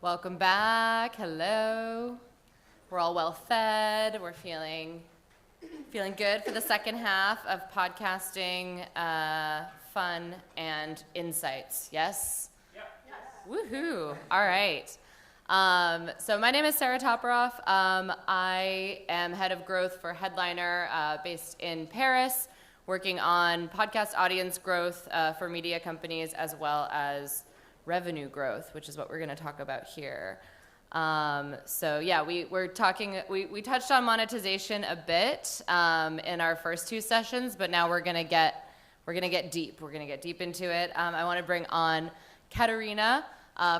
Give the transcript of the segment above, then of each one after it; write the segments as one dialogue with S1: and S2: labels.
S1: Welcome back. Hello. We're all well fed. We're feeling good for the second half of podcasting, fun and insights. Yes?
S2: Yep.
S1: Yes. Woohoo. All right. So my name is Sarah Toporov. I am head of growth for Headliner, based in Paris, working on podcast audience growth for media companies as well as revenue growth, which is what we're going to talk about here. So yeah, we're talking. We touched on monetization a bit in our first two sessions, but now we're gonna get deep. We're gonna get deep into it. I want to bring on Katarina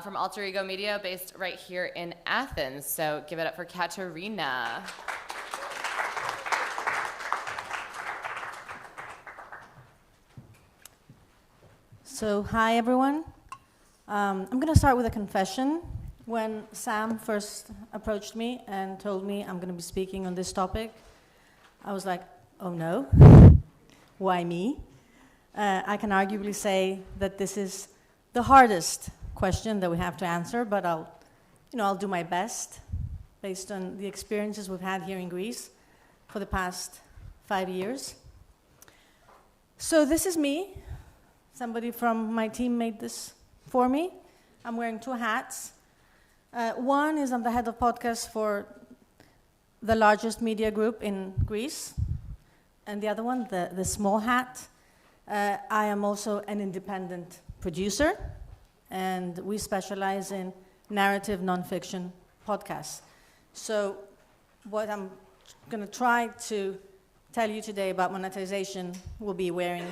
S1: from Alter Ego Media, based right here in Athens. So give it up for Katarina.
S3: So hi everyone. I'm going to start with a confession. When Sam first approached me and told me I'm going to be speaking on this topic, I was like, oh no, why me? I can arguably say that this is the hardest question that we have to answer, but I'll do my best based on the experiences we've had here in Greece for the past 5 years. So this is me. Somebody from my team made this for me. I'm wearing two hats. One is I'm the head of podcast for the largest media group in Greece. And the other one, the small hat, I am also an independent producer. And we specialize in narrative nonfiction podcasts. So what I'm going to try to tell you today about monetization will be wearing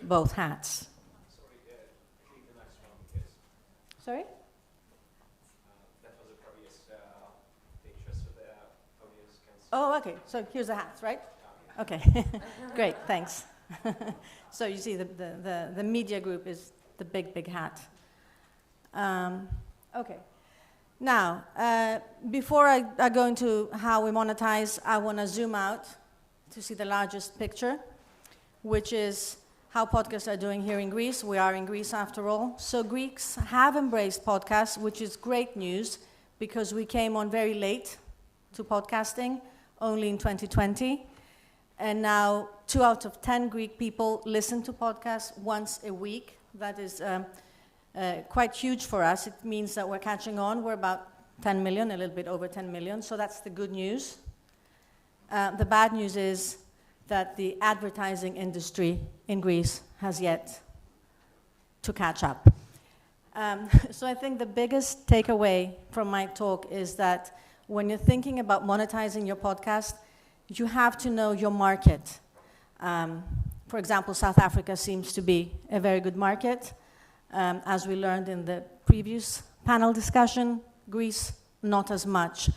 S3: both hats. Sorry?
S2: That was a previous picture, so the audience can see.
S3: Oh, okay. So here's the hats, right? Okay. Great, thanks. So you see the media group is the big hat. Okay. Now, before I go into how we monetize, I want to zoom out to see the largest picture, which is how podcasts are doing here in Greece. We are in Greece after all. So Greeks have embraced podcasts, which is great news because we came on very late to podcasting, only in 2020. And now 2 out of 10 Greek people listen to podcasts once a week. That is quite huge for us. It means that we're catching on. We're about 10 million, a little bit over 10 million. So that's the good news. The bad news is that the advertising industry in Greece has yet to catch up. So I think the biggest takeaway from my talk is that when you're thinking about monetizing your podcast, you have to know your market. For example, South Africa seems to be a very good market. As we learned in the previous panel discussion, Greece, not as much.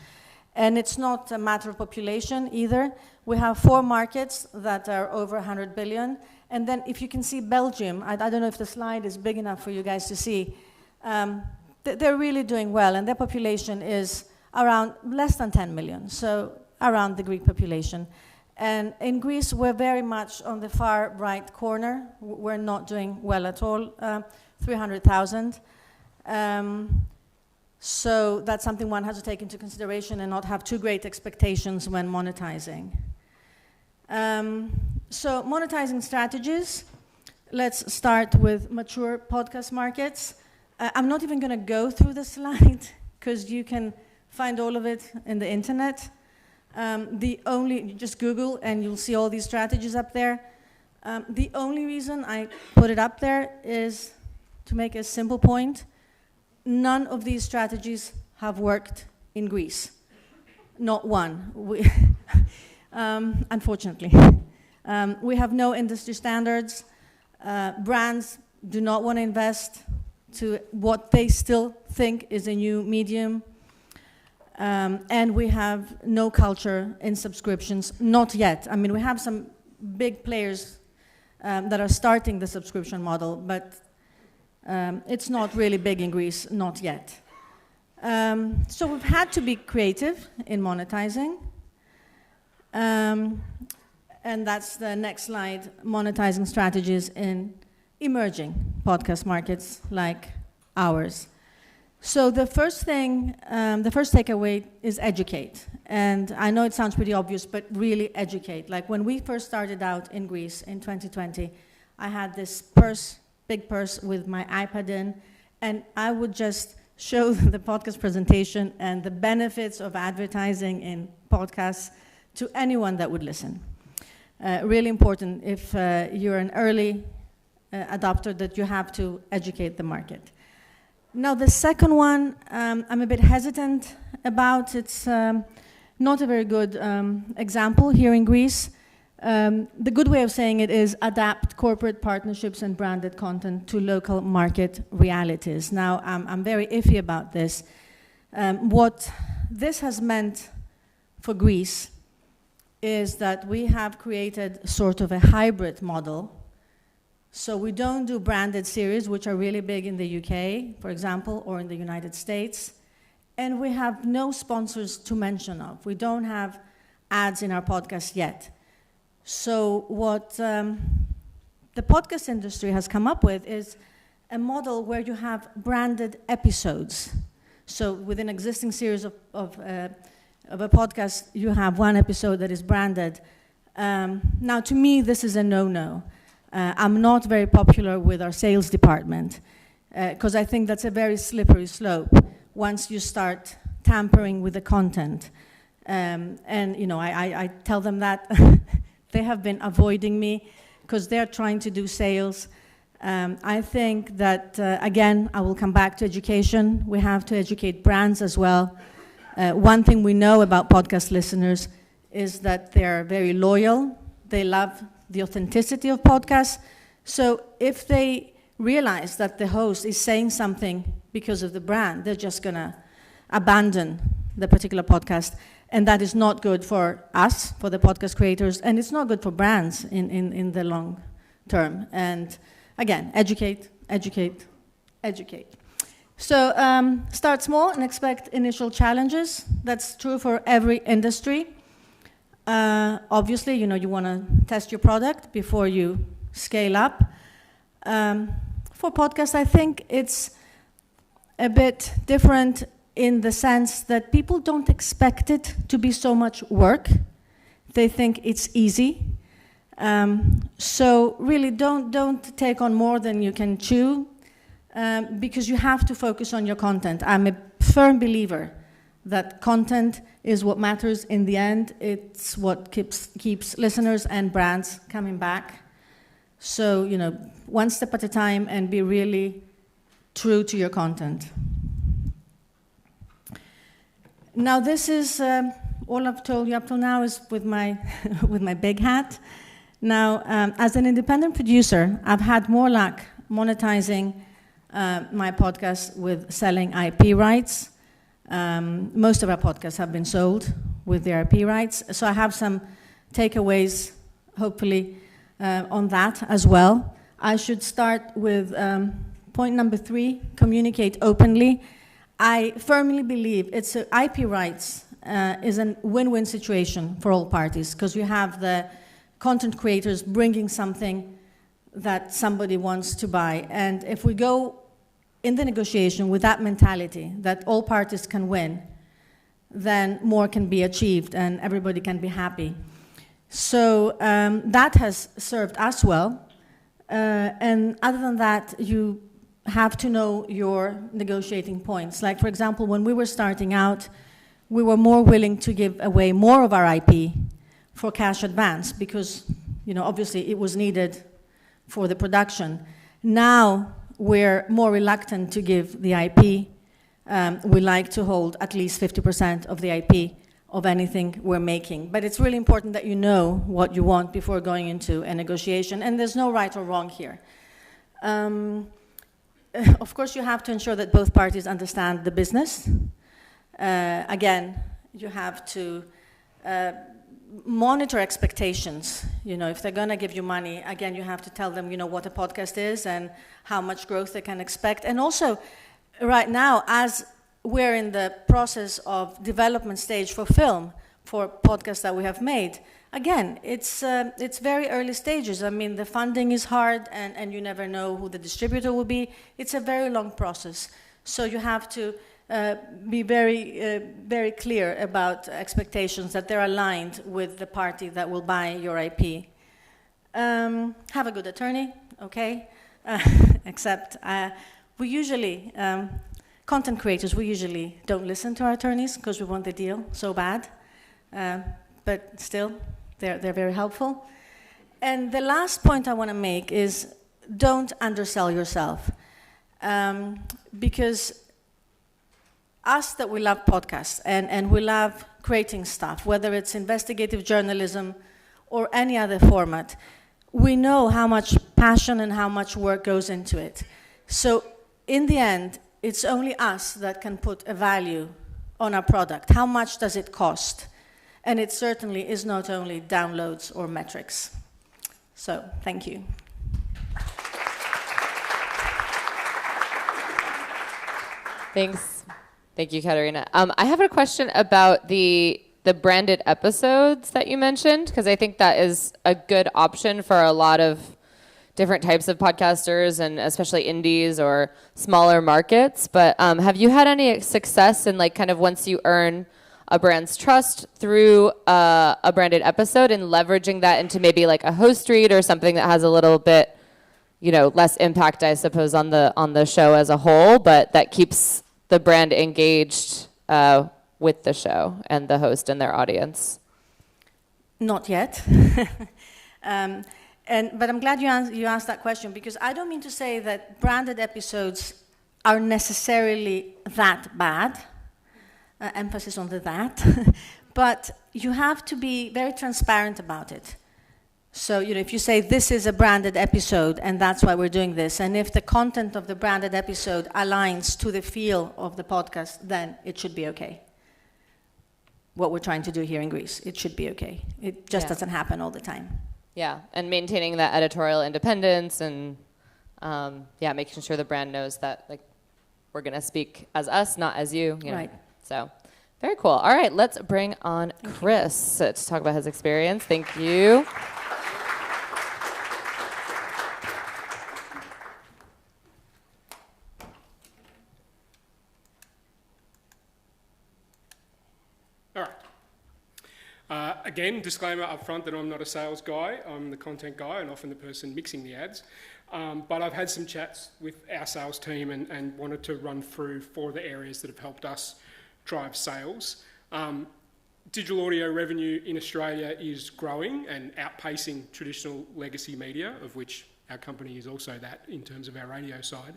S3: And it's not a matter of population either. We have 4 markets that are over 100 billion. And then if you can see Belgium, I don't know if the slide is big enough for you guys to see, they're really doing well. And their population is around less than 10 million, so around the Greek population. And in Greece, we're very much on the far right corner. We're not doing well at all, 300,000. So that's something one has to take into consideration and not have too great expectations when monetizing. So monetizing strategies, let's start with mature podcast markets. I'm not even going to go through the slide because you can find all of it in the internet. Just Google and you'll see all these strategies up there. The only reason I put it up there is to make a simple point. None of these strategies have worked in Greece. Not one, unfortunately. We have no industry standards. Brands do not want to invest to what they still think is a new medium. And we have no culture in subscriptions, not yet. I mean, we have some big players that are starting the subscription model, but it's not really big in Greece, not yet. So we've had to be creative in monetizing. And that's the next slide, monetizing strategies in emerging podcast markets like ours. So the first thing, the first takeaway is educate. And I know it sounds pretty obvious, but really educate. Like when we first started out in Greece in 2020, I had this purse, big purse with my iPad in, and I would just show the podcast presentation and the benefits of advertising in podcasts to anyone that would listen. Really important if you're an early adopter that you have to educate the market. Now the second one, I'm a bit hesitant about. It's not a very good example here in Greece. The good way of saying it is adapt corporate partnerships and branded content to local market realities. Now, I'm very iffy about this. What this has meant for Greece is that we have created sort of a hybrid model. So we don't do branded series, which are really big in the UK, for example, or in the United States. And we have no sponsors to mention of. We don't have ads in our podcast yet. So what the podcast industry has come up with is a model where you have branded episodes. So within an existing series of a podcast, you have one episode that is branded. Now, to me, this is a no-no. I'm not very popular with our sales department because I think that's a very slippery slope once you start tampering with the content. And, you know, I tell them that. They have been avoiding me because they're trying to do sales. I think that, again, I will come back to education. We have to educate brands as well. One thing we know about podcast listeners is that they're very loyal. They love the authenticity of podcasts. So if they realize that the host is saying something because of the brand, they're just going to abandon the particular podcast. And that is not good for us, for the podcast creators, and it's not good for brands in the long term. And again, educate, educate, educate. So start small and expect initial challenges. That's true for every industry. Obviously, you know, you want to test your product before you scale up. For podcasts, I think it's a bit different in the sense that people don't expect it to be so much work. They think it's easy. So really don't take on more than you can chew because you have to focus on your content. I'm a firm believer that content is what matters in the end. It's what keeps listeners and brands coming back. So, you know, one step at a time and be really true to your content. Now, this is all I've told you up till now is with my with my big hat. Now, as an independent producer, I've had more luck monetizing my podcast with selling IP rights. Most of our podcasts have been sold with the IP rights, so I have some takeaways, hopefully, on that as well. I should start with point number 3: communicate openly. I firmly believe it's IP rights is a win-win situation for all parties because you have the content creators bringing something that somebody wants to buy. And if we go in the negotiation with that mentality that all parties can win, then more can be achieved and everybody can be happy. So that has served us well. And other than that, you have to know your negotiating points. Like, for example, when we were starting out, we were more willing to give away more of our IP for cash advance because, you know, obviously it was needed for the production. Now we're more reluctant to give the IP. We like to hold at least 50% of the IP of anything we're making. But it's really important that you know what you want before going into a negotiation, and there's no right or wrong here. Of course, you have to ensure that both parties understand the business. Again, you have to monitor expectations. You know, if they're going to give you money, again, you have to tell them, you know, what a podcast is and how much growth they can expect. And also, right now, as we're in the process of development stage for film, for podcasts that we have made, again, it's very early stages. I mean, the funding is hard, and you never know who the distributor will be. It's a very long process. So you have to be very clear about expectations, that they're aligned with the party that will buy your IP. Have a good attorney, okay? Except we usually, content creators, we usually don't listen to our attorneys because we want the deal so bad. But still, they're very helpful. And the last point I want to make is don't undersell yourself. Because us that we love podcasts and we love creating stuff, whether it's investigative journalism or any other format, we know how much passion and how much work goes into it. So in the end, it's only us that can put a value on our product. How much does it cost? And it certainly is not only downloads or metrics. So, thank you.
S1: Thanks. Thank you, Katerina. I have a question about the branded episodes that you mentioned, because I think that is a good option for a lot of different types of podcasters, and especially indies or smaller markets. But have you had any success in, like, kind of once you earn a brand's trust through a branded episode and leveraging that into maybe like a host read or something that has a little bit, less impact, I suppose, on the show as a whole, but that keeps the brand engaged with the show and the host and their audience?
S3: Not yet. But I'm glad you asked that question, because I don't mean to say that branded episodes are necessarily that bad. Emphasis on the that. But you have to be very transparent about it. So, if you say this is a branded episode and that's why we're doing this, and if the content of the branded episode aligns to the feel of the podcast, then it should be okay. What we're trying to do here in Greece, it should be okay. It just doesn't happen all the time.
S1: Yeah, and maintaining that editorial independence and making sure the brand knows that, like, we're going to speak as us, not as you.
S3: Right.
S1: So, very cool. All right, let's bring on Chris to talk about his experience. Thank you.
S4: All right. Again, disclaimer up front that I'm not a sales guy. I'm the content guy and often the person mixing the ads. But I've had some chats with our sales team and wanted to run through 4 of the areas that have helped us drive sales. Digital audio revenue in Australia is growing and outpacing traditional legacy media, of which our company is also that in terms of our radio side.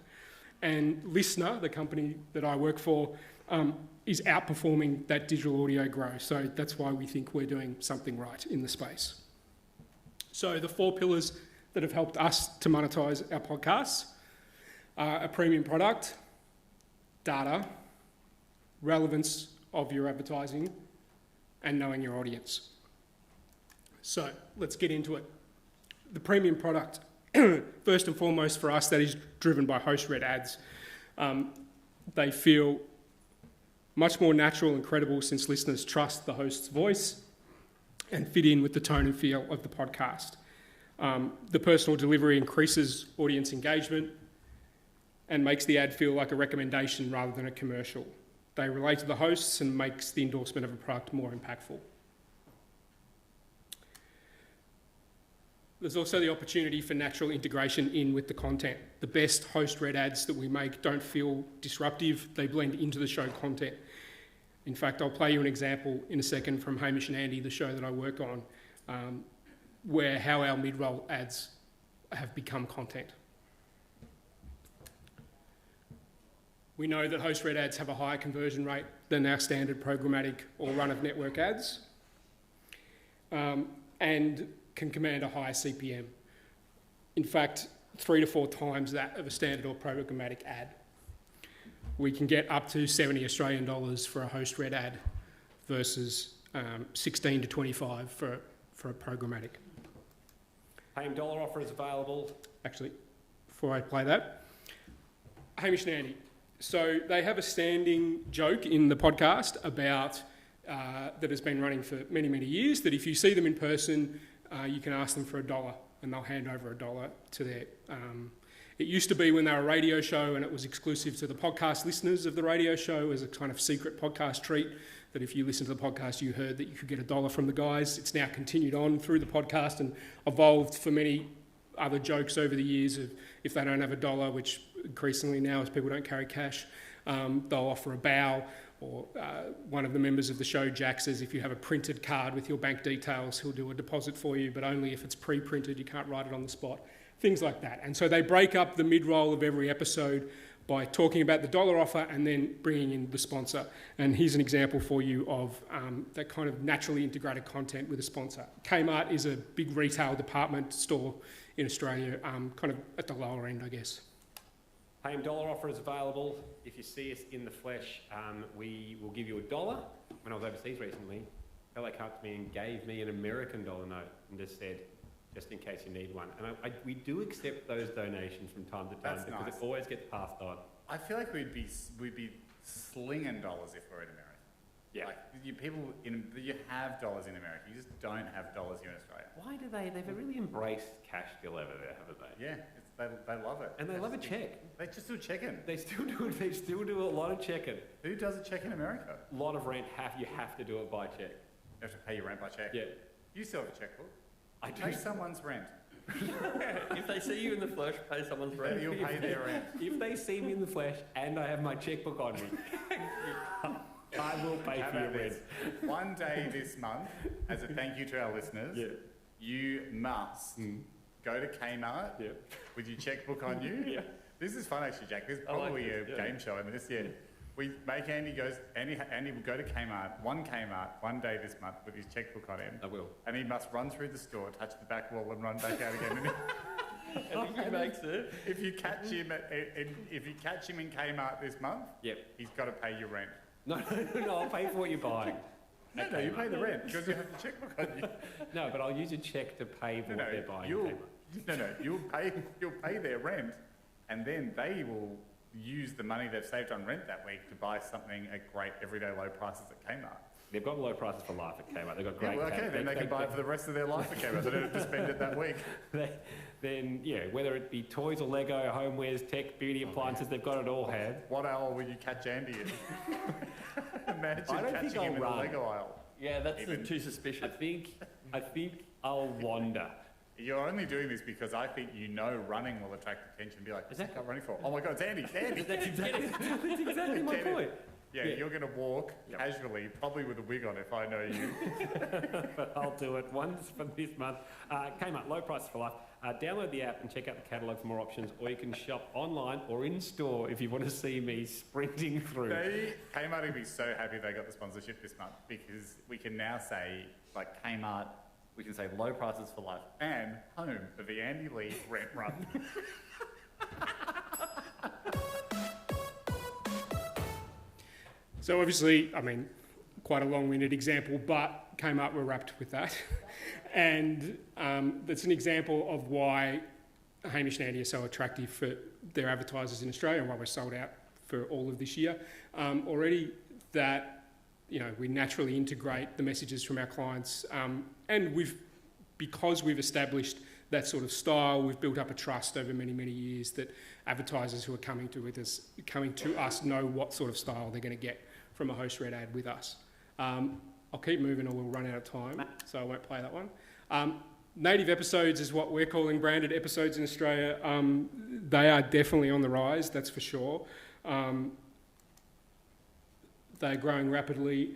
S4: And Listener, the company that I work for, is outperforming that digital audio growth. So that's why we think we're doing something right in the space. So the 4 pillars that have helped us to monetize our podcasts are a premium product, data, relevance of your advertising, and knowing your audience. So let's get into it. The premium product, first and foremost for us, that is driven by host-read ads. They feel much more natural and credible since listeners trust the host's voice and fit in with the tone and feel of the podcast. The personal delivery increases audience engagement and makes the ad feel like a recommendation rather than a commercial. They relate to the hosts and makes the endorsement of a product more impactful. There's also the opportunity for natural integration in with the content. The best host-read ads that we make don't feel disruptive. They blend into the show content. In fact, I'll play you an example in a second from Hamish and Andy, the show that I work on, where how our mid-roll ads have become content. We know that host-read ads have a higher conversion rate than our standard programmatic or run-of-network ads, and can command a higher CPM. In fact, 3 to 4 times that of a standard or programmatic ad. We can get up to 70 Australian dollars for a host-read ad versus 16 to 25 for a programmatic.
S2: Paying dollar offer is available.
S4: Actually, before I play that, Hamish and Andy. So they have a standing joke in the podcast about that has been running for many, many years, that if you see them in person, you can ask them for $1 and they'll hand over $1 to their It used to be when they were a radio show and it was exclusive to the podcast listeners of the radio show as a kind of secret podcast treat, that if you listen to the podcast you heard that you could get $1 from the guys. It's now continued on through the podcast and evolved for many other jokes over the years of if they don't have $1, which increasingly now as people don't carry cash, they'll offer a bow. Or one of the members of the show, Jack, says if you have a printed card with your bank details, he'll do a deposit for you, but only if it's pre-printed, you can't write it on the spot. Things like that. And so they break up the mid-roll of every episode by talking about the dollar offer and then bringing in the sponsor. And here's an example for you of that kind of naturally integrated content with a sponsor. Kmart is a big retail department store in Australia, kind of at the lower end, I guess.
S5: Paying dollar offer is available. If you see us in the flesh, we will give you $1. When I was overseas recently, a fellow came up to me and gave me an American dollar note and just said, just in case you need one. And we do accept those donations from time to time.
S6: That's
S5: because
S6: nice.
S5: it always gets passed on.
S6: I feel like we'd be slinging dollars if we're in America.
S5: Yeah.
S6: Like you have dollars in America. You just don't have dollars here in Australia.
S5: Why do they've really embraced cash still over there, haven't they?
S6: Yeah, they love it.
S5: And they love a check.
S6: They just do check-in.
S5: They still do a lot of checking.
S6: Who does a check in America?
S5: A lot of rent, you have to do it by check.
S6: You have to pay your rent by check.
S5: Yeah.
S6: You still have a checkbook.
S5: I do.
S6: Pay someone's rent.
S5: If they see you in the flesh, pay someone's rent.
S6: You'll pay their rent.
S5: If they see me in the flesh and I have my checkbook on me, I will pay
S6: How
S5: for your
S6: about
S5: rent.
S6: this? One day this month, as a thank you to our listeners, you must go to Kmart with your checkbook on you.
S5: Yeah.
S6: This is fun actually, Jack. This is
S5: I like
S6: probably
S5: it,
S6: a game show in this year. We make Andy will go to Kmart one day this month with his checkbook on him.
S5: I will.
S6: And he must run through the store, touch the back wall and run back out again.
S5: And if he makes it,
S6: If you catch him in Kmart this month, he's got to pay your rent.
S5: no, I'll pay for what you're buying.
S6: No, you pay the rent because you have the checkbook on you.
S5: No, but I'll use a check to pay for what they're buying.
S6: You'll pay their rent, and then they will use the money they've saved on rent that week to buy something at great everyday low prices at Kmart.
S5: They've got low prices for life at Kmart. They've got great.
S6: Then they can buy it for the rest of their life at Kmart. They don't have to spend it that week.
S5: Then whether it be toys or Lego, homewares, tech, beauty appliances, they've got it all.
S6: What aisle will you catch Andy in? Imagine
S5: I don't
S6: catching
S5: think
S6: him in
S5: I'll
S6: the
S5: run.
S6: Lego aisle.
S7: Yeah, that's
S6: Even-
S7: too suspicious.
S5: I think I'll wander.
S6: You're only doing this because I think running will attract attention. Be like, what's that guy running for? Oh my God, it's Andy, it's Andy.
S5: That's exactly my
S6: Get it.
S5: point.
S6: Yeah, you're going to walk casually, probably with a wig on if I know you.
S5: But I'll do it once for this month. Kmart, low prices for life. Download the app and check out the catalogue for more options, or you can shop online or in store if you want to see me sprinting through.
S6: Kmart would be so happy they got the sponsorship this month because we can now say, like Kmart, we can say low prices for life and home of the Andy Lee rent run.
S4: So obviously, quite a long-winded example, but Kmart were wrapped with that. And that's an example of why Hamish and Andy are so attractive for their advertisers in Australia and why we're sold out for all of this year. Already that, we naturally integrate the messages from our clients. And because we've established that sort of style, we've built up a trust over many, many years that advertisers who are coming to us know what sort of style they're going to get from a host read ad with us. I'll keep moving or we'll run out of time, so I won't play that one. Native episodes is what we're calling branded episodes in Australia. They are definitely on the rise, that's for sure. They're growing rapidly,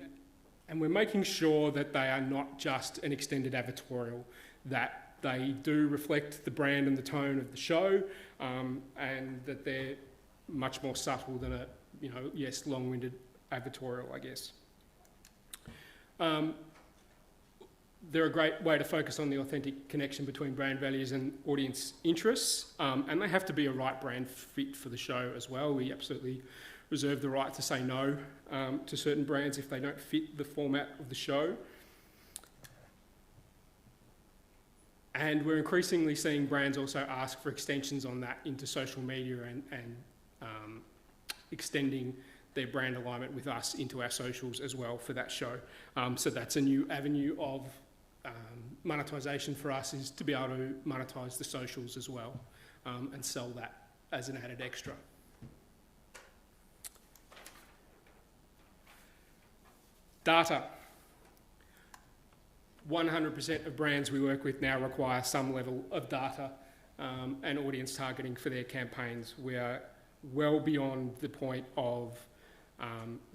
S4: and we're making sure that they are not just an extended advertorial, that they do reflect the brand and the tone of the show, and that they're much more subtle than a, long-winded advertorial, I guess. They're a great way to focus on the authentic connection between brand values and audience interests, and they have to be a right brand fit for the show as well. We absolutely reserve the right to say no to certain brands if they don't fit the format of the show. And we're increasingly seeing brands also ask for extensions on that into social media and extending their brand alignment with us into our socials as well for that show. So that's a new avenue of monetisation for us, is to be able to monetise the socials as well and sell that as an added extra. Data. 100% of brands we work with now require some level of data and audience targeting for their campaigns. We are well beyond the point of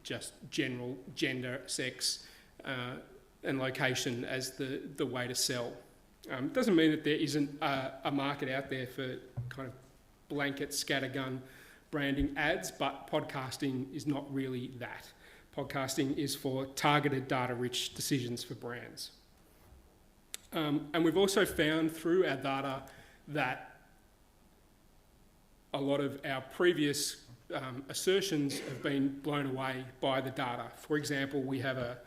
S4: just general gender, sex, and location as the way to sell. It doesn't mean that there isn't a market out there for kind of blanket scattergun branding ads, but podcasting is not really that. Podcasting is for targeted data-rich decisions for brands. And we've also found through our data that a lot of our previous assertions have been blown away by the data. For example, we have a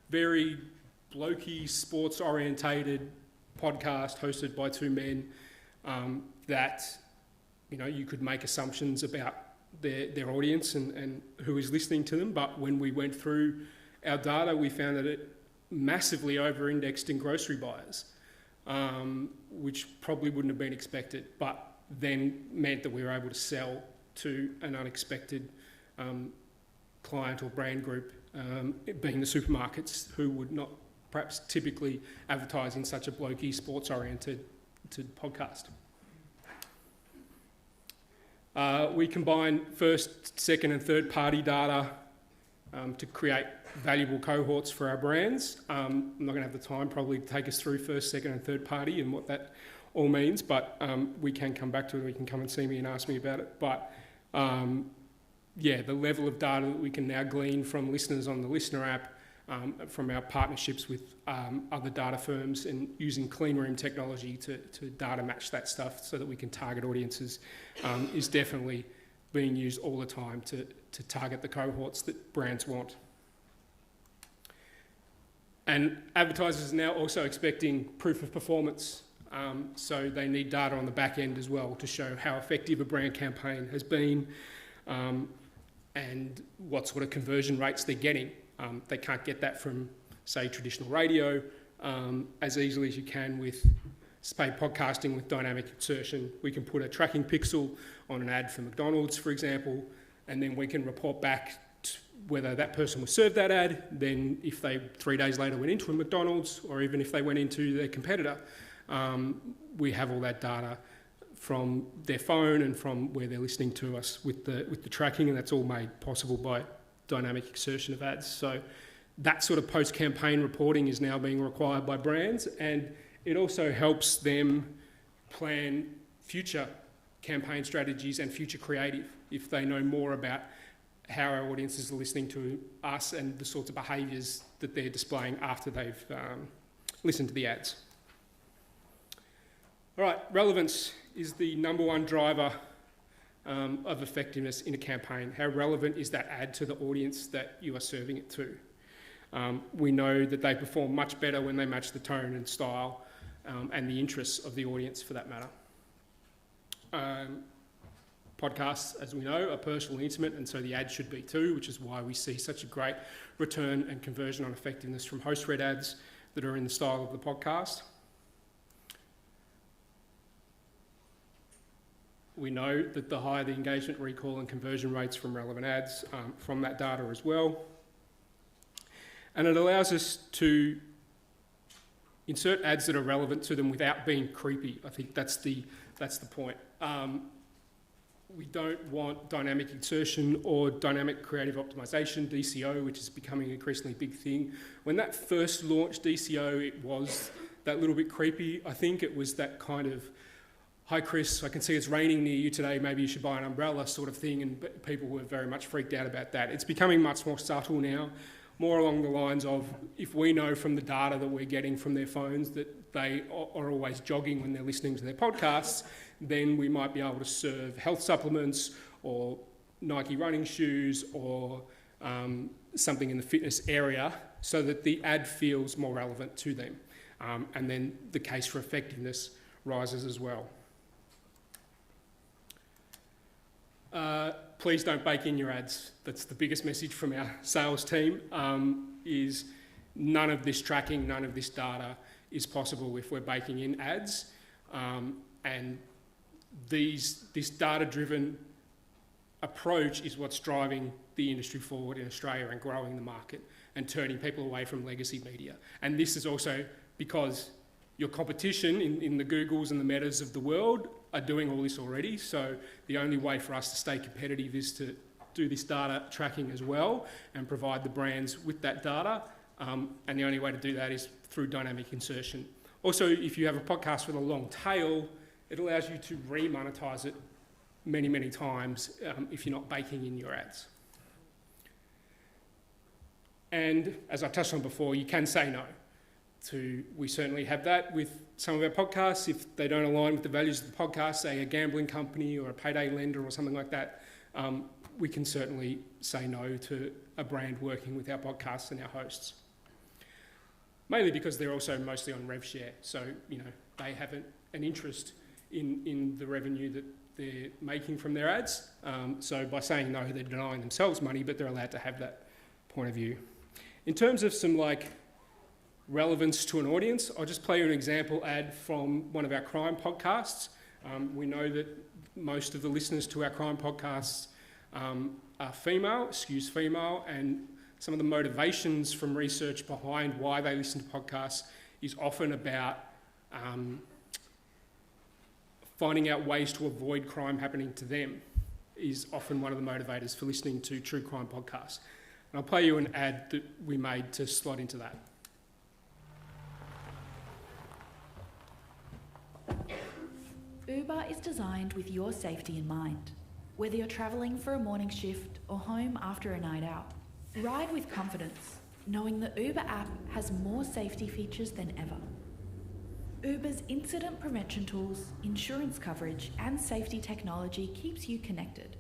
S4: very blokey, sports-orientated podcast hosted by two men that, you know, you could make assumptions about their audience and who is listening to them, but when we went through our data, we found that it massively over-indexed in grocery buyers, which probably wouldn't have been expected, but then meant that we were able to sell to an unexpected client or brand group, being the supermarkets, who would not perhaps typically advertise in such a blokey, sports-oriented podcast. We combine first, second and third party data to create valuable cohorts for our brands. I'm not going to have the time probably to take us through first, second and third party and what that all means, but we can come back to it. You can come and see me and ask me about it. But yeah, the level of data that we can now glean from listeners on the Listener app, from our partnerships with other data firms and using clean room technology to data match that stuff so that we can target audiences is definitely being used all the time to target the cohorts that brands want. And advertisers are now also expecting proof of performance, so they need data on the back end as well to show how effective a brand campaign has been and what sort of conversion rates they're getting. They can't get that from, say, traditional radio as easily as you can with paid podcasting with dynamic insertion. We can put a tracking pixel on an ad for McDonald's, for example, and then we can report back whether that person was served that ad, then if they 3 days later went into a McDonald's, or even if they went into their competitor, we have all that data from their phone and from where they're listening to us with the tracking, and that's all made possible by dynamic insertion of ads. So that sort of post-campaign reporting is now being required by brands, and it also helps them plan future campaign strategies and future creative if they know more about how our audiences are listening to us and the sorts of behaviours that they're displaying after they've listened to the ads. All right, relevance is the number one driver of effectiveness in a campaign. How relevant is that ad to the audience that you are serving it to? We know that they perform much better when they match the tone and style and the interests of the audience for that matter. Podcasts, as we know, are personal and intimate, and so the ad should be too, which is why we see such a great return and conversion on effectiveness from host-read ads that are in the style of the podcast. We know that the higher the engagement, recall and conversion rates from relevant ads from that data as well. And it allows us to insert ads that are relevant to them without being creepy. I think that's the point. We don't want dynamic insertion or dynamic creative optimization, DCO, which is becoming an increasingly big thing. When that first launched DCO, it was that little bit creepy. I think it was that kind of, hi Chris, I can see it's raining near you today, maybe you should buy an umbrella sort of thing, and people were very much freaked out about that. It's becoming much more subtle now, more along the lines of, if we know from the data that we're getting from their phones that they are always jogging when they're listening to their podcasts, then we might be able to serve health supplements or Nike running shoes or something in the fitness area so that the ad feels more relevant to them. And then the case for effectiveness rises as well. Please don't bake in your ads. That's the biggest message from our sales team, is none of this tracking, none of this data is possible if we're baking in ads. And this data-driven approach is what's driving the industry forward in Australia and growing the market and turning people away from legacy media. And this is also because your competition in the Googles and the Metas of the world are doing all this already. So the only way for us to stay competitive is to do this data tracking as well and provide the brands with that data. And the only way to do that is through dynamic insertion. Also, if you have a podcast with a long tail, it allows you to re-monetize it many, many times if you're not baking in your ads. And as I touched on before, you can say no. We certainly have that with some of our podcasts. If they don't align with the values of the podcast, say a gambling company or a payday lender or something like that, we can certainly say no to a brand working with our podcasts and our hosts. Mainly because they're also mostly on rev share, so they have an interest in the revenue that they're making from their ads. So by saying no, they're denying themselves money, but they're allowed to have that point of view. In terms of some relevance to an audience, I'll just play you an example ad from one of our crime podcasts. We know that most of the listeners to our crime podcasts are female, skews female, and some of the motivations from research behind why they listen to podcasts is often about finding out ways to avoid crime happening to them is often one of the motivators for listening to true crime podcasts. And I'll play you an ad that we made to slot into that.
S7: Uber is designed with your safety in mind. Whether you're travelling for a morning shift or home after a night out, ride with confidence, knowing the Uber app has more safety features than ever. Uber's incident prevention tools, insurance coverage, and safety technology keeps you connected.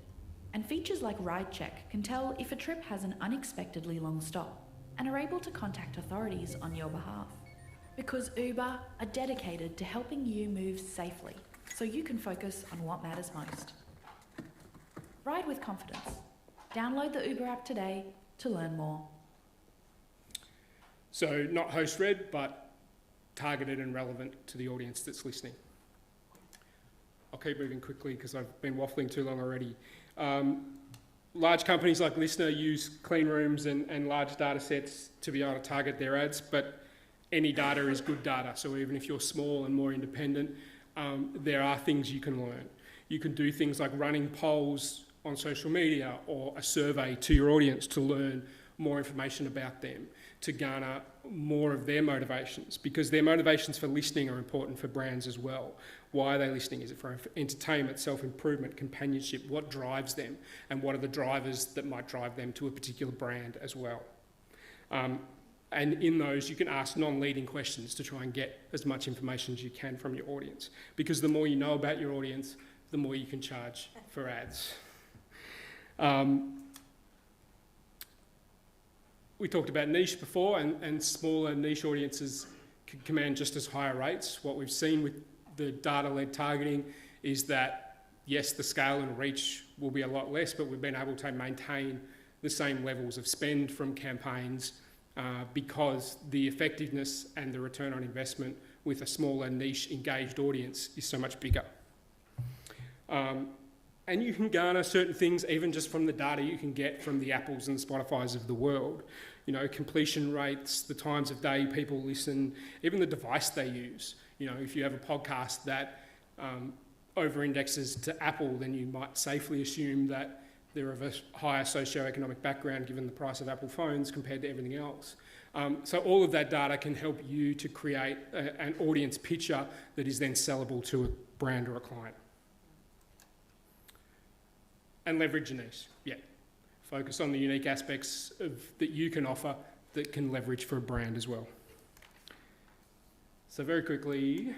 S7: And features like Ride Check can tell if a trip has an unexpectedly long stop and are able to contact authorities on your behalf. Because Uber are dedicated to helping you move safely, so you can focus on what matters most. Ride with confidence. Download the Uber app today to learn more.
S4: So not host-read, but targeted and relevant to the audience that's listening. I'll keep moving quickly because I've been waffling too long already. Large companies like Listener use clean rooms and large data sets to be able to target their ads, but any data is good data. So even if you're small and more independent, there are things you can learn. You can do things like running polls on social media or a survey to your audience to learn more information about them, to garner more of their motivations, because their motivations for listening are important for brands as well. Why are they listening? Is it for entertainment, self-improvement, companionship? What drives them? And what are the drivers that might drive them to a particular brand as well? And in those, you can ask non-leading questions to try and get as much information as you can from your audience, because the more you know about your audience, the more you can charge for ads. We talked about niche before, and smaller niche audiences can command just as higher rates. What we've seen with the data-led targeting is that, yes, the scale and reach will be a lot less, but we've been able to maintain the same levels of spend from campaigns because the effectiveness and the return on investment with a smaller niche engaged audience is so much bigger. And you can garner certain things even just from the data you can get from the Apples and the Spotifys of the world. Completion rates, the times of day people listen, even the device they use. If you have a podcast that over-indexes to Apple, then you might safely assume that they're of a higher socioeconomic background given the price of Apple phones compared to everything else. So all of that data can help you to create an audience picture that is then sellable to a brand or a client. And leverage your niche, yeah. Focus on the unique aspects that you can offer that can leverage for a brand as well. So very quickly,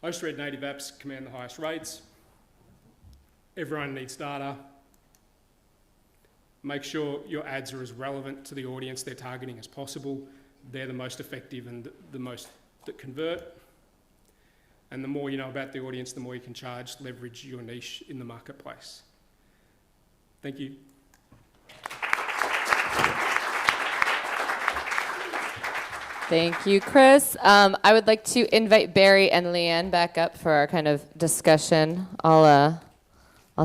S4: host-read native apps command the highest rates. Everyone needs data. Make sure your ads are as relevant to the audience they're targeting as possible. They're the most effective and the most that convert. And the more you know about the audience, the more you can charge, leverage your niche in the marketplace. Thank you.
S1: Thank you, Chris. I would like to invite Barry and Leanne back up for our kind of discussion. I'll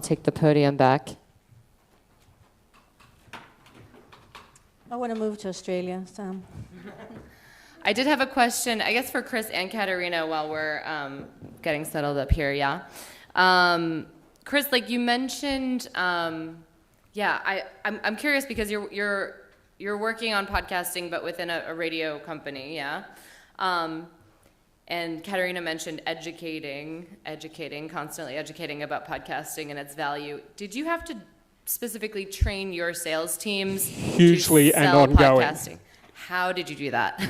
S1: take the podium back.
S3: I want to move to Australia, Sam.
S1: I did have a question, I guess, for Chris and Katerina while we're getting settled up here. Yeah, Chris, like you mentioned, I'm curious because you're working on podcasting, but within a radio company, yeah. And Katerina mentioned constantly educating about podcasting and its value. Did you have to specifically train your sales teams
S4: Hugely
S1: to
S4: and
S1: sell
S4: ongoing.
S1: podcasting? How did you do that?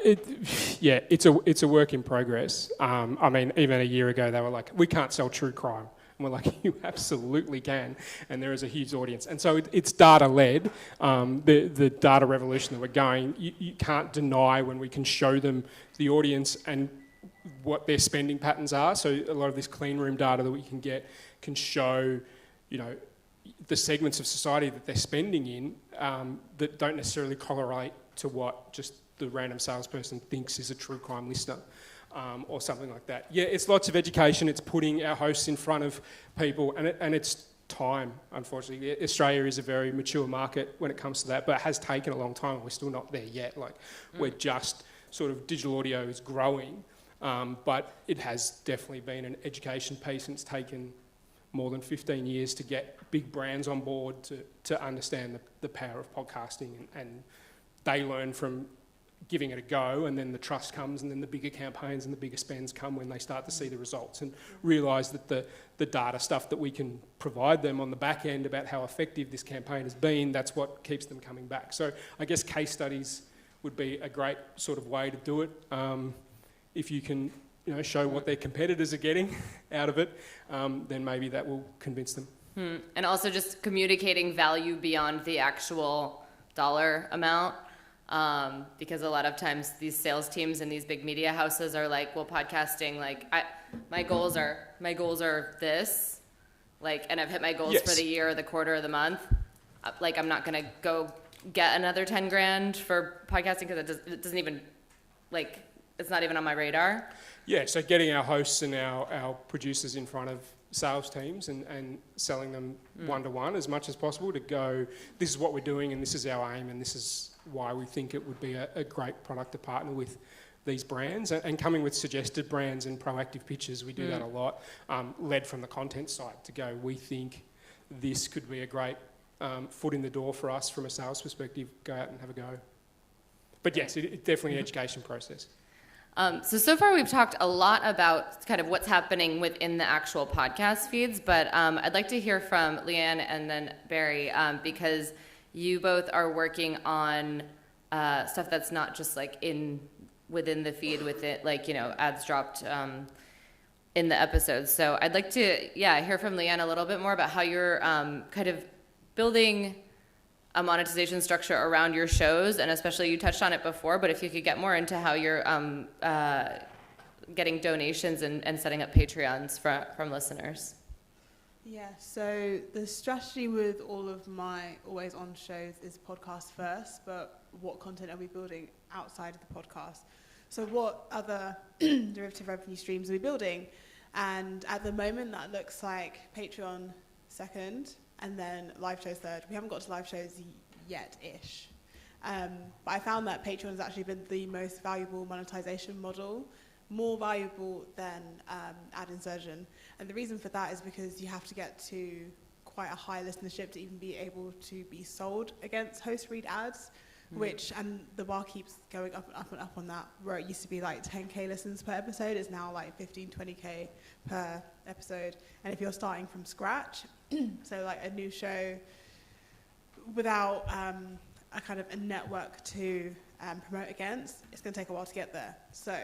S4: It's a work in progress. I mean, even a year ago, they were like, we can't sell true crime. And we're like, you absolutely can. And there is a huge audience. And so it's data-led. The data revolution that we're going, you can't deny when we can show them the audience and what their spending patterns are. So a lot of this clean room data that we can get can show, the segments of society that they're spending in that don't necessarily correlate to what just the random salesperson thinks is a true crime listener. Or something like that. Yeah, it's lots of education. It's putting our hosts in front of people, and it's time, unfortunately. Australia is a very mature market when it comes to that, but it has taken a long time, and we're still not there yet. We're just sort of digital audio is growing, but it has definitely been an education piece, and it's taken more than 15 years to get big brands on board to understand the power of podcasting, and they learn from giving it a go, and then the trust comes, and then the bigger campaigns and the bigger spends come when they start to see the results and realise that the data stuff that we can provide them on the back end about how effective this campaign has been, that's what keeps them coming back. So I guess case studies would be a great sort of way to do it. If you can show what their competitors are getting out of it, then maybe that will convince them.
S1: And also just communicating value beyond the actual dollar amount. Because a lot of times these sales teams and these big media houses are like, well, podcasting, my goals are this, and I've hit my goals for the year or the quarter or the month. I'm not going to go get another 10 grand for podcasting because it doesn't even, it's not even on my radar.
S4: Yeah, so getting our hosts and our producers in front of sales teams and selling them one-to-one as much as possible to go, this is what we're doing and this is our aim and this is why we think it would be a great product to partner with these brands, and coming with suggested brands and proactive pitches. We do that a lot, led from the content side to go, we think this could be a great foot in the door for us from a sales perspective, go out and have a go. But yes, it's definitely an education process.
S1: So far we've talked a lot about kind of what's happening within the actual podcast feeds, but I'd like to hear from Leanne and then Barry, because you both are working on stuff that's not just within the feed with it, ads dropped in the episodes. So I'd like to, hear from Leanne a little bit more about how you're kind of building a monetization structure around your shows, and especially you touched on it before, but if you could get more into how you're getting donations and setting up Patreons from listeners.
S8: Yeah, so the strategy with all of my always on shows is podcast first, but what content are we building outside of the podcast? So what other derivative revenue streams are we building? And at the moment that looks like Patreon second, and then live shows third. We haven't got to live shows yet-ish. But I found that Patreon has actually been the most valuable monetization model, more valuable than ad insertion. And the reason for that is because you have to get to quite a high listenership to even be able to be sold against host read ads, and the bar keeps going up and up and up on that, where it used to be 10K listens per episode, it's now 15, 20K per episode. And if you're starting from scratch, so a new show without a kind of a network to promote against, it's going to take a while to get there. So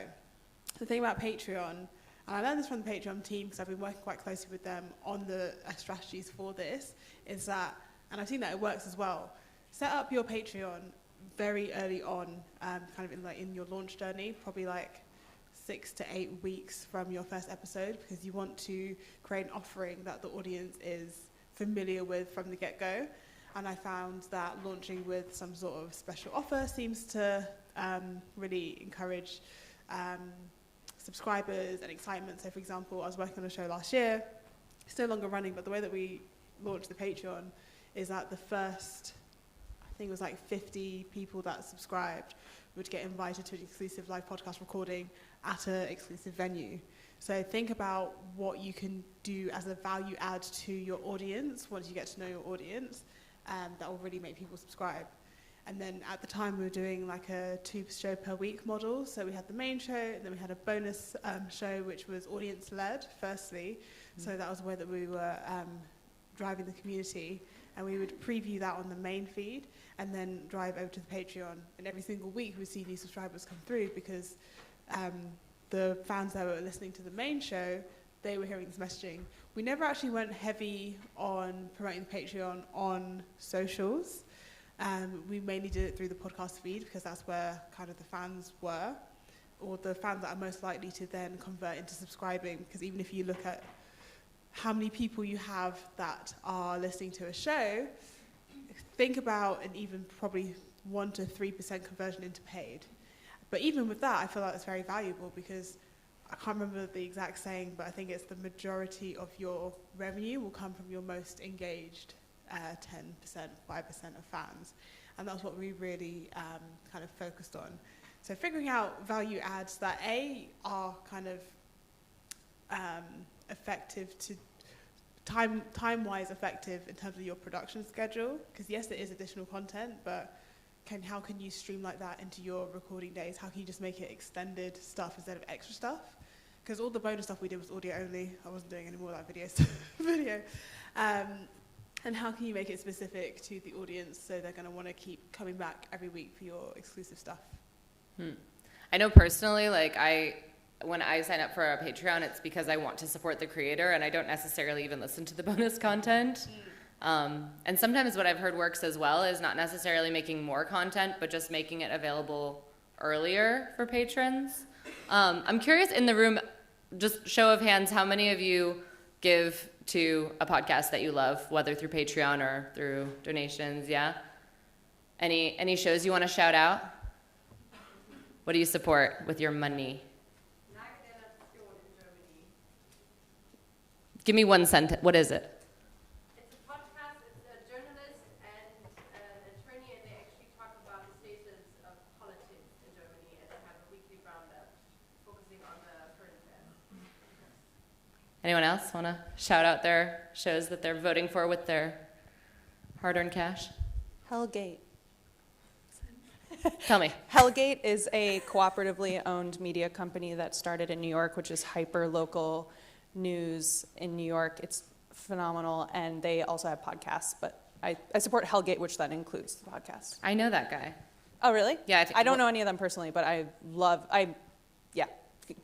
S8: the thing about Patreon, and I learned this from the Patreon team because I've been working quite closely with them on the strategies for this, is that, and I've seen that it works as well, set up your Patreon very early on, kind of in your launch journey, probably 6 to 8 weeks from your first episode, because you want to create an offering that the audience is familiar with from the get-go. And I found that launching with some sort of special offer seems to really encourage subscribers and excitement. So for example, I was working on a show last year, it's no longer running, but the way that we launched the Patreon is that the first, I think it was like 50 people that subscribed would get invited to an exclusive live podcast recording at an exclusive venue. So think about what you can do as a value add to your audience once you get to know your audience, that will really make people subscribe. And then at the time we were doing like a 2-show per week model. So we had the main show, and then we had a bonus show which was audience led firstly. So that was the way that we were driving the community, and we would preview that on the main feed and then drive over to the Patreon. And every single week we see new subscribers come through because the fans that were listening to the main show, they were hearing this messaging. We never actually went heavy on promoting the Patreon on socials. We mainly did it through the podcast feed because that's where kind of the fans were, or the fans that are most likely to then convert into subscribing. Because even if you look at how many people you have that are listening to a show, think about an even probably 1 to 3% conversion into paid. But even with that, I feel like it's very valuable because I can't remember the exact saying, but I think it's the majority of your revenue will come from your most engaged 10%, 5% of fans. And that's what we really kind of focused on. So figuring out value adds that are kind of effective to time-wise effective in terms of your production schedule, because yes, it is additional content, but how can you streamline that into your recording days? How can you just make it extended stuff instead of extra stuff? Because all the bonus stuff we did was audio only. I wasn't doing any more like video. And how can you make it specific to the audience so they're going to want to keep coming back every week for your exclusive stuff?
S1: I know personally, like when I sign up for a Patreon, it's because I want to support the creator, and I don't necessarily even listen to the bonus content. And sometimes what I've heard works as well is not necessarily making more content, but just making it available earlier for patrons. I'm curious in the room, just show of hands, how many of you give to a podcast that you love, whether through Patreon or through donations? Yeah? Any shows you want to shout out? What do you support with your money? Give me one sentence. What is it?
S9: It's a podcast. It's a journalist and an attorney, and they actually talk about the status of politics in Germany, and they have a weekly roundup focusing on the current affairs.
S1: Anyone else want to shout out their shows that they're voting for with their hard-earned cash?
S10: Hellgate.
S1: Tell me.
S10: Hellgate is a cooperatively owned media company that started in New York, which is hyper-local news in New York. It's phenomenal, and they also have podcasts, but I support Hellgate, which then includes the podcast.
S1: I know that guy.
S10: Oh, really?
S1: Yeah.
S10: I don't know any of them personally, but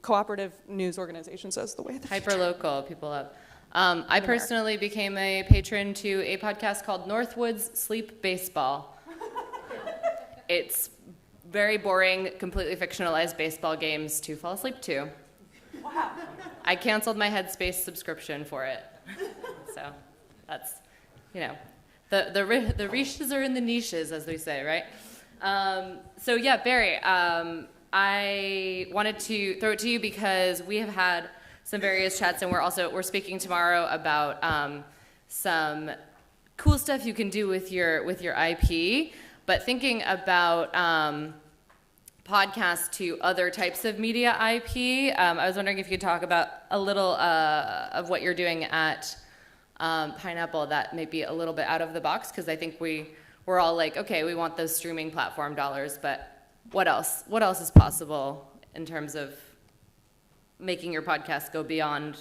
S10: cooperative news organization says the way of the future.
S1: Hyper-local, people love. I personally became a patron to a podcast called Northwoods Sleep Baseball. It's very boring, completely fictionalized baseball games to fall asleep to.
S10: Wow.
S1: I canceled my Headspace subscription for it. So that's, the riches are in the niches, as we say, right? So yeah, Barry, I wanted to throw it to you because we have had some various chats, and we're speaking tomorrow about some cool stuff you can do with your IP. But thinking about podcasts to other types of media IP, I was wondering if you could talk about a little of what you're doing at Pineapple that may be a little bit out of the box, because I think we're all like, okay, we want those streaming platform dollars, but what else? What else is possible in terms of making your podcast go beyond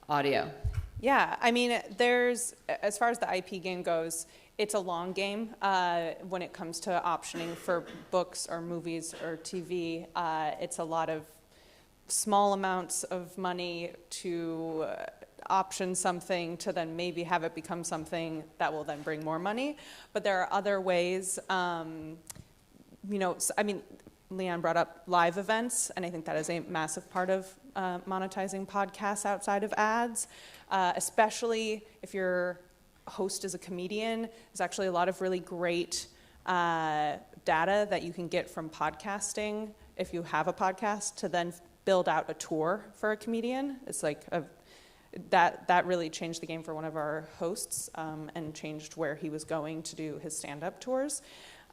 S1: audio?
S10: Yeah, I mean, as far as the IP game goes, it's a long game when it comes to optioning for books or movies or TV. It's a lot of small amounts of money to option something to then maybe have it become something that will then bring more money. But there are other ways, Leanne brought up live events, and I think that is a massive part of monetizing podcasts outside of ads, especially if you're host as a comedian. There's actually a lot of really great data that you can get from podcasting if you have a podcast to then build out a tour for a comedian. It's like that really changed the game for one of our hosts and changed where he was going to do his stand-up tours.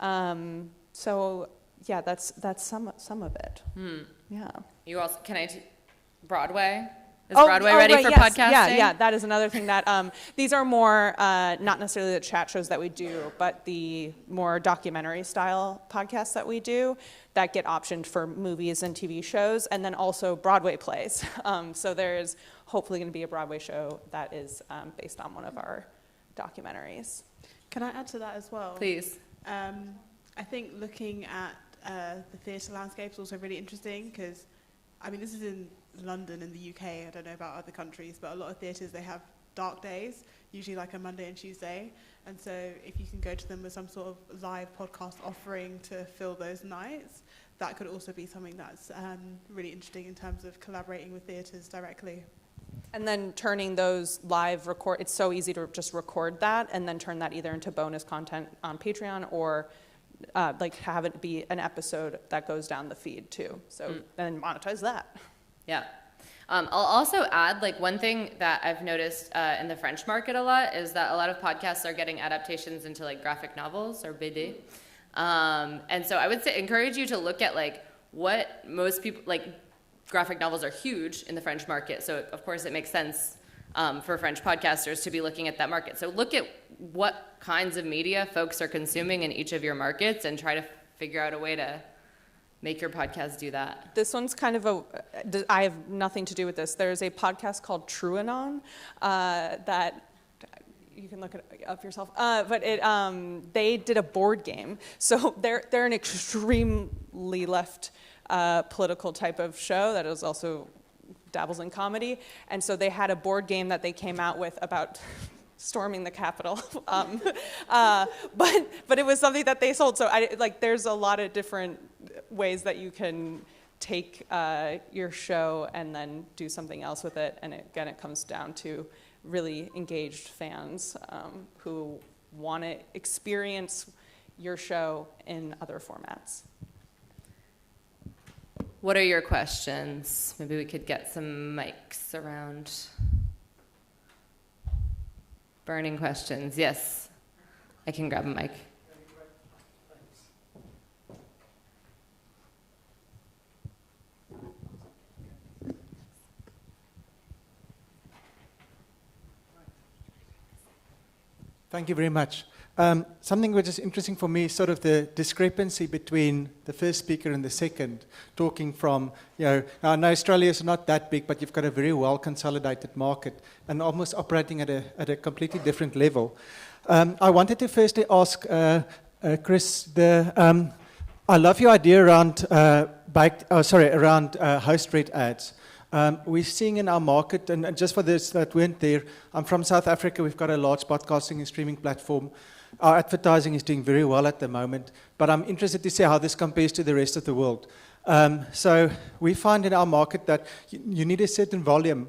S10: So yeah, that's some of it. Yeah.
S1: You also Broadway? Is Broadway ready for podcasting?
S10: Yeah, that is another thing that these are more not necessarily the chat shows that we do, but the more documentary style podcasts that we do that get optioned for movies and TV shows, and then also Broadway plays. So there's hopefully going to be a Broadway show that is based on one of our documentaries.
S8: Can I add to that as well?
S1: Please.
S8: I think looking at the theatre landscape is also really interesting because, I mean, this is in London in the UK. I don't know about other countries, but a lot of theatres, they have dark days, usually like a Monday and Tuesday. And so if you can go to them with some sort of live podcast offering to fill those nights, that could also be something that's really interesting in terms of collaborating with theatres directly.
S10: And then turning those live it's so easy to just record that and then turn that either into bonus content on Patreon or like have it be an episode that goes down the feed too. So then monetize that.
S1: Yeah. I'll also add, like, one thing that I've noticed in the French market a lot is that a lot of podcasts are getting adaptations into, like, graphic novels or BD. And so I would encourage you to look at, like, what most people, like, graphic novels are huge in the French market. So, of course, it makes sense for French podcasters to be looking at that market. So look at what kinds of media folks are consuming in each of your markets and try to figure out a way to make your podcast do that.
S10: This one's kind of I have nothing to do with this. There's a podcast called TrueAnon that you can look it up yourself. But they did a board game. So they're an extremely left political type of show that is also dabbles in comedy. And so they had a board game that they came out with about storming the Capitol. But it was something that they sold. So there's a lot of different ways that you can take your show and then do something else with it. And again, it comes down to really engaged fans who want to experience your show in other formats.
S1: What are your questions? Maybe we could get some mics around. Burning questions. Yes, I can grab a mic.
S11: Thank you very much. Something which is interesting for me is sort of the discrepancy between the first speaker and the second, talking from, now I know Australia is not that big, but you've got a very well consolidated market and almost operating at a completely different level. I wanted to firstly ask Chris, I love your idea around around host-read ads. We're seeing in our market, and just for those that weren't there, I'm from South Africa. We've got a large podcasting and streaming platform. Our advertising is doing very well at the moment, but I'm interested to see how this compares to the rest of the world. So we find in our market that you need a certain volume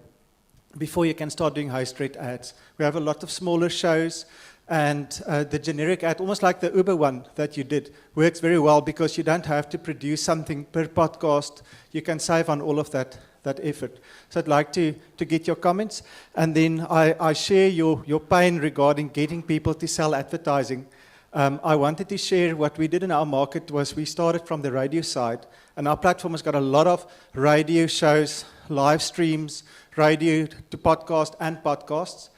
S11: before you can start doing host-read ads. We have a lot of smaller shows, and the generic ad, almost like the Uber one that you did, works very well because you don't have to produce something per podcast. You can save on all of that effort. So I'd like to get your comments. And then I share your pain regarding getting people to sell advertising. I wanted to share what we did in our market was we started from the radio side. And our platform has got a lot of radio shows, live streams, radio to podcast and podcasts.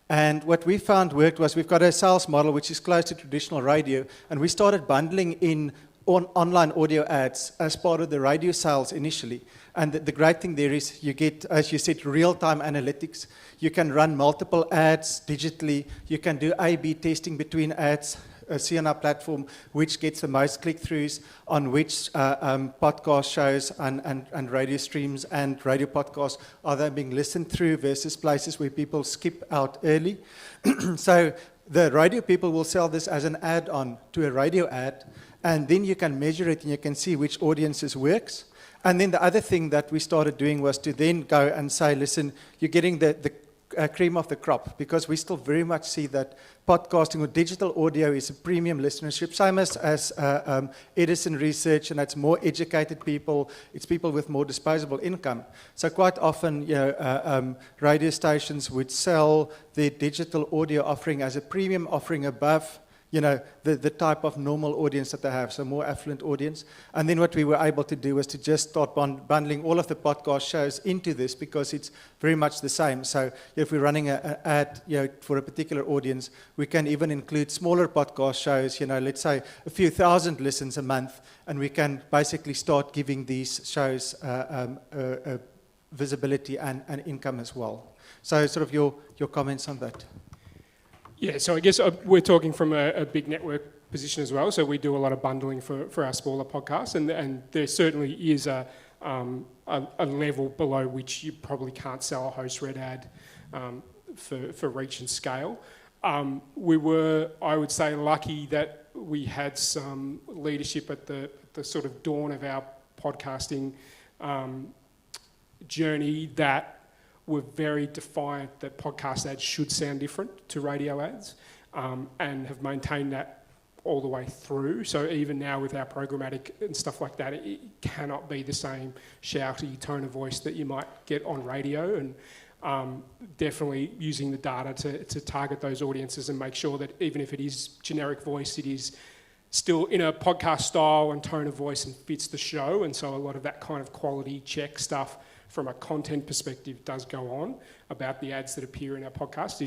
S11: And what we found worked was we've got a sales model which is close to traditional radio. And we started bundling in online audio ads as part of the radio sales initially. And the great thing there is you get, as you said, real-time analytics. You can run multiple ads digitally. You can do A/B testing between ads, see on our platform which gets the most click-throughs on which podcast shows and radio streams and radio podcasts are they being listened through versus places where people skip out early. So the radio people will sell this as an add-on to a radio ad, and then you can measure it and you can see which audiences works. And then the other thing that we started doing was to then go and say, listen, you're getting the cream of the crop, because we still very much see that podcasting or digital audio is a premium listenership, same as Edison research, and that's more educated people, it's people with more disposable income. So quite often, radio stations would sell their digital audio offering as a premium offering above the type of normal audience that they have, so more affluent audience. And then what we were able to do was to just start bundling all of the podcast shows into this, because it's very much the same. So if we're running an ad for a particular audience, we can even include smaller podcast shows, let's say a few thousand listens a month, and we can basically start giving these shows visibility and income as well. So sort of your comments on that.
S4: Yeah, so I guess we're talking from a big network position as well. So we do a lot of bundling for our smaller podcasts, and there certainly is a level below which you probably can't sell a host read ad for reach and scale. We were, I would say, lucky that we had some leadership at the sort of dawn of our podcasting journey that were very defiant that podcast ads should sound different to radio ads, and have maintained that all the way through. So even now with our programmatic and stuff like that, it cannot be the same shouty tone of voice that you might get on radio, and definitely using the data to target those audiences and make sure that even if it is generic voice, it is still in a podcast style and tone of voice and fits the show. And so a lot of that kind of quality check stuff from a content perspective does go on about the ads that appear in our podcast.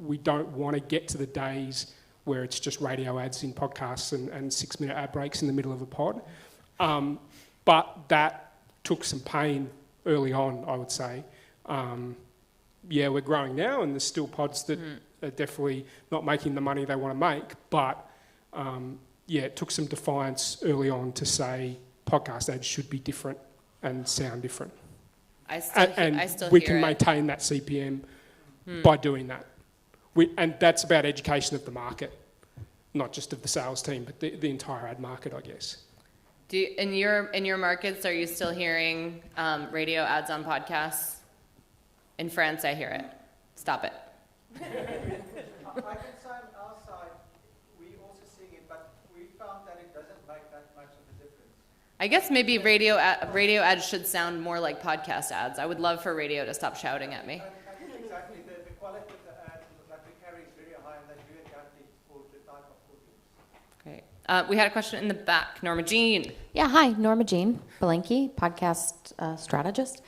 S4: We don't want to get to the days where it's just radio ads in podcasts and 6-minute ad breaks in the middle of a pod. But that took some pain early on, I would say. We're growing now, and there's still pods that are definitely not making the money they want to make. But it took some defiance early on to say podcast ads should be different and sound different.
S1: I still
S4: we
S1: hear
S4: can
S1: it.
S4: maintain that CPM by doing that. And that's about education of the market, not just of the sales team, but the entire ad market, I guess.
S1: In your markets, are you still hearing radio ads on podcasts? In France, I hear it. Stop it.
S11: I can say on our side, we're also seeing it, but we found that it doesn't make that much of a difference.
S1: I guess maybe radio ads should sound more like podcast ads. I would love for radio to stop shouting at me.
S11: Exactly. The quality of the ads that we carry is very high, and they do adapted for the type of audience.
S1: Great. We had a question in the back. Norma Jean.
S12: Yeah, hi, Norma Jean Belenky, podcast strategist.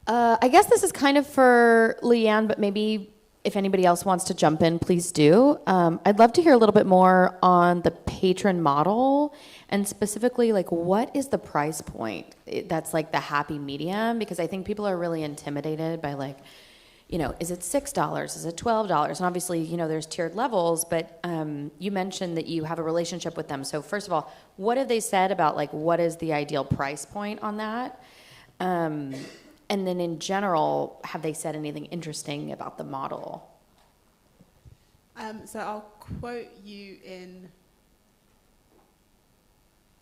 S12: I guess this is kind of for Leanne, but maybe if anybody else wants to jump in, please do. I'd love to hear a little bit more on the patron model, and specifically, like, what is the price point that's like the happy medium? Because I think people are really intimidated by, like, is it $6? Is it $12? And obviously, there's tiered levels, but you mentioned that you have a relationship with them. So first of all, what have they said about, like, what is the ideal price point on that? And then in general, have they said anything interesting about the model?
S8: So I'll quote you in,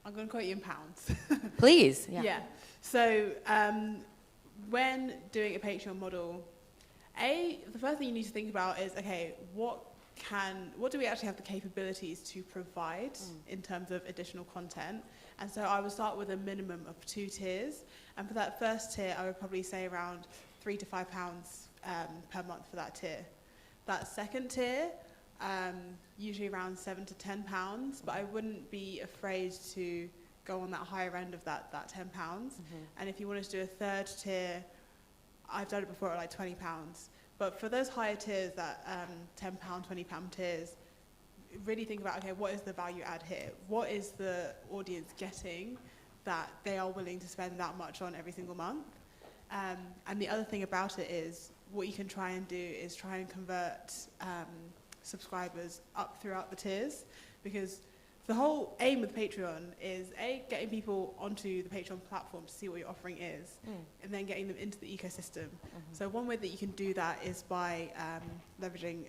S8: I'm going to quote you in pounds.
S12: Please.
S8: Yeah. So when doing a Patreon model, the first thing you need to think about is, okay, what do we actually have the capabilities to provide in terms of additional content? And so I would start with a minimum of 2 tiers. And for that first tier, I would probably say around £3 to £5 per month for that tier. That second tier, usually around £7 to £10, but I wouldn't be afraid to go on that higher end of that £10. And if you wanted to do a third tier, I've done it before at like £20. But for those higher tiers, that £10, £20 tiers, really think about, okay, what is the value add here? What is the audience getting that they are willing to spend that much on every single month? And the other thing about it is, what you can try and do is try and convert subscribers up throughout the tiers, because the whole aim of Patreon is getting people onto the Patreon platform to see what your offering is, and then getting them into the ecosystem. So one way that you can do that is by leveraging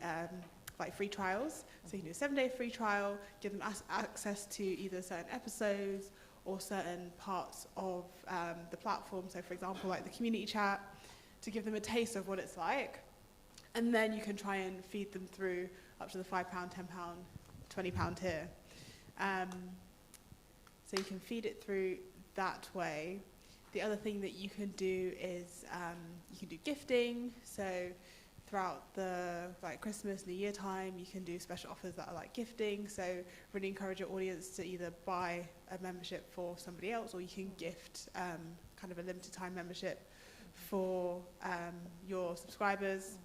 S8: like free trials. So you can do a 7-day free trial, give them access to either certain episodes or certain parts of the platform. So for example, like the community chat, to give them a taste of what it's like. And then you can try and feed them through up to the £5, £10, £20 tier. So you can feed it through that way. The other thing that you can do is you can do gifting. So throughout the Christmas, New Year time, you can do special offers that are like gifting. So really encourage your audience to either buy a membership for somebody else, or you can gift kind of a limited time membership for your subscribers.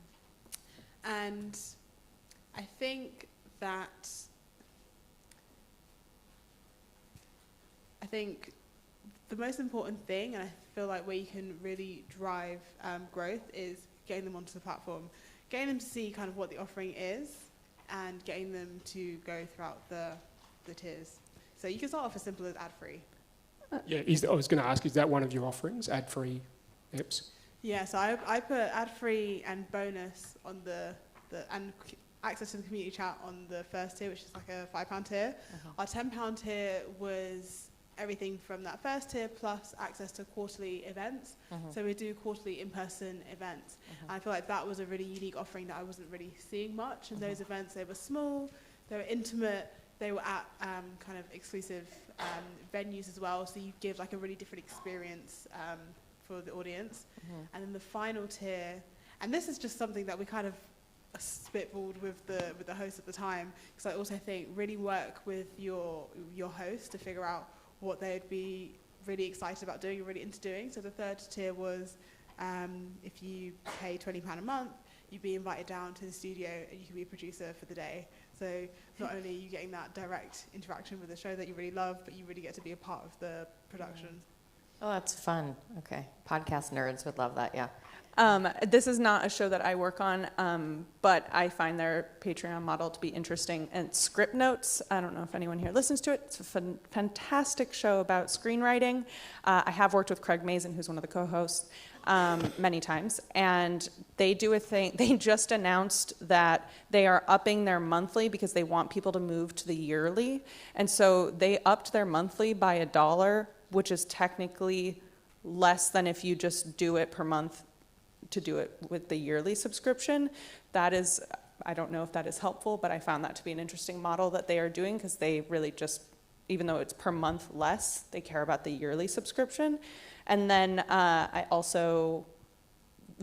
S8: And I think the most important thing, and I feel like where you can really drive growth, is getting them onto the platform, getting them to see kind of what the offering is, and getting them to go throughout the tiers. So you can start off as simple as ad-free.
S4: Yeah, I was going to ask, is that one of your offerings, ad-free EPs?
S8: Yeah, so I put ad-free and bonus on and access to the community chat on the first tier, which is like a £5 tier. Our £10 tier was everything from that first tier plus access to quarterly events. So we do quarterly in-person events. And I feel like that was a really unique offering that I wasn't really seeing much. And those events, they were small, they were intimate, they were at kind of exclusive venues as well. So you give like a really different experience for the audience. And then the final tier, and this is just something that we kind of spitballed with the host at the time, because I also think really work with your host to figure out what they'd be really excited about doing and really into doing. So the third tier was if you pay £20 a month, you'd be invited down to the studio and you can be a producer for the day. So not only are you getting that direct interaction with the show that you really love, but you really get to be a part of the production.
S12: Oh, that's fun. Okay. Podcast nerds would love that, yeah.
S10: This is not a show that I work on, but I find their Patreon model to be interesting. And Script Notes, I don't know if anyone here listens to it. It's a fantastic show about screenwriting. I have worked with Craig Mazin, who's one of the co-hosts, many times. And they do a thing. They just announced that they are upping their monthly because they want people to move to the yearly. And so they upped their monthly by $1, which is technically less than if you just do it per month to do it with the yearly subscription. That is, I don't know if that is helpful, but I found that to be an interesting model that they are doing, because they really just, even though it's per month less, they care about the yearly subscription. And then I also,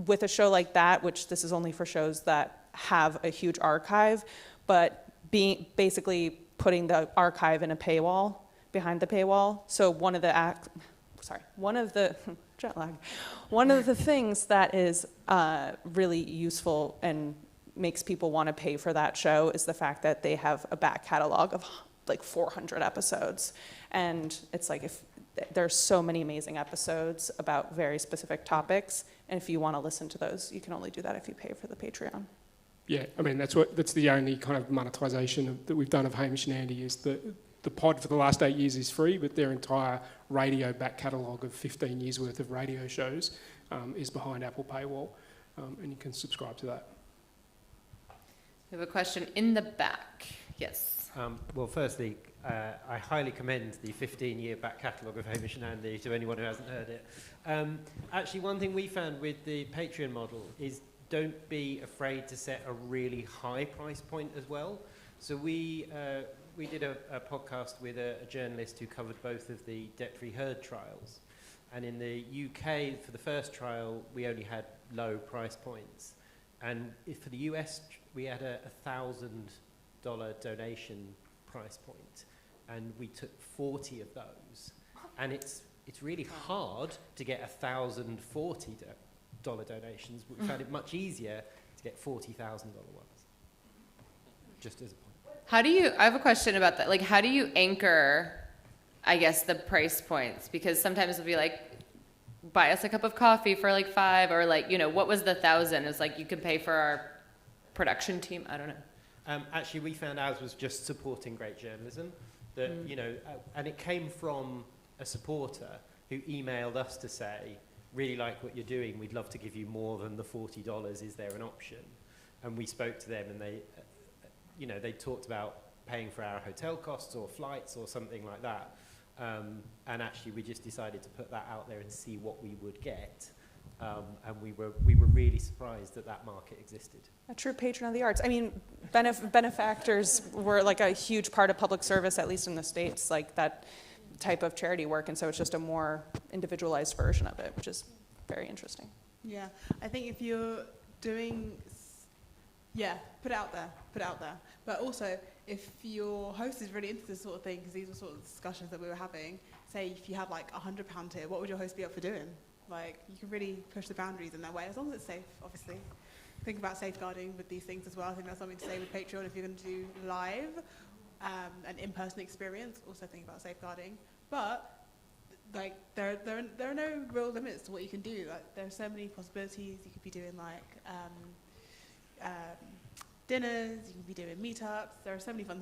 S10: with a show like that, which this is only for shows that have a huge archive, but basically putting the archive in a paywall, behind the paywall. So one of the jet lag. One of the things that is really useful and makes people want to pay for that show is the fact that they have a back catalog of like 400 episodes. And it's like, if there's so many amazing episodes about very specific topics, and if you want to listen to those, you can only do that if you pay for the Patreon.
S4: Yeah, I mean, that's the only kind of monetization that we've done of Hamish and Andy, is the pod for the last 8 years is free, but their entire radio back catalogue of 15 years worth of radio shows is behind Apple Paywall, and you can subscribe to that.
S1: We have a question in the back. Yes.
S5: Well, firstly, I highly commend the 15-year back catalogue of Hamish and Andy to anyone who hasn't heard it. Actually, one thing we found with the Patreon model is don't be afraid to set a really high price point as well. So we did a podcast with a journalist who covered both of the debt-free herd trials. And in the UK, for the first trial, we only had low price points. And for the US, we had a $1,000 donation price point. And we took 40 of those. And it's really hard to get $1,040 donations, but we found it much easier to get $40,000 ones. Just as a point.
S1: I have a question about that. Like, how do you anchor, I guess, the price points? Because sometimes it'll be like, buy us a cup of coffee for like $5, or like, what was the $1,000? It's like, you can pay for our production team. I don't know.
S5: Actually, we found ours was just supporting great journalism. That, and it came from a supporter who emailed us to say, really like what you're doing, we'd love to give you more than the $40, is there an option? And we spoke to them, and they talked about paying for our hotel costs or flights or something like that. And actually, we just decided to put that out there and see what we would get.
S2: and we were really surprised that that market existed.
S10: A true patron of the arts. I mean, benefactors were like a huge part of public service, at least in the States, like that type of charity work, and so it's just a more individualized version of it, which is very interesting.
S8: Yeah, I think if you're doing, put it out there. But also, if your host is really into this sort of thing, because these are sort of discussions that we were having, say if you had like £100 tier, what would your host be up for doing? Like, you can really push the boundaries in that way, as long as it's safe, obviously. Think about safeguarding with these things as well. I think that's something to say with Patreon. If you're going to do live, an in-person experience, also think about safeguarding. But like, there are no real limits to what you can do. Like, there are so many possibilities. You could be doing like dinners. You can be doing meetups. There are so many fun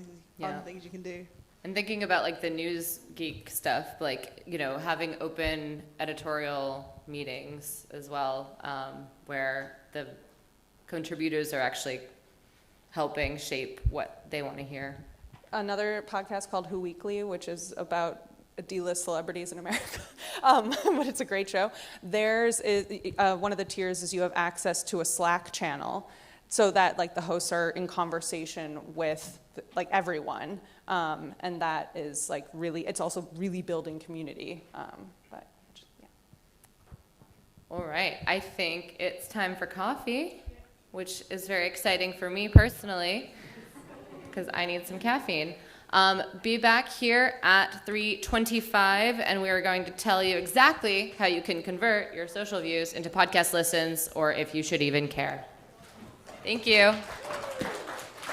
S8: things you can do.
S1: And thinking about like the news geek stuff, like, you know, having open editorial meetings as well, where the contributors are actually helping shape what they want to hear.
S10: Another podcast called Who Weekly, which is about D-list celebrities in America, but it's a great show. Theirs is one of the tiers is you have access to a Slack channel, so that like the hosts are in conversation with like everyone, and that is like really, it's also really building community. But yeah.
S1: All right, I think it's time for coffee, which is very exciting for me personally, because I need some caffeine. Be back here at 3:25, and we are going to tell you exactly how you can convert your social views into podcast listens, or if you should even care. Thank you.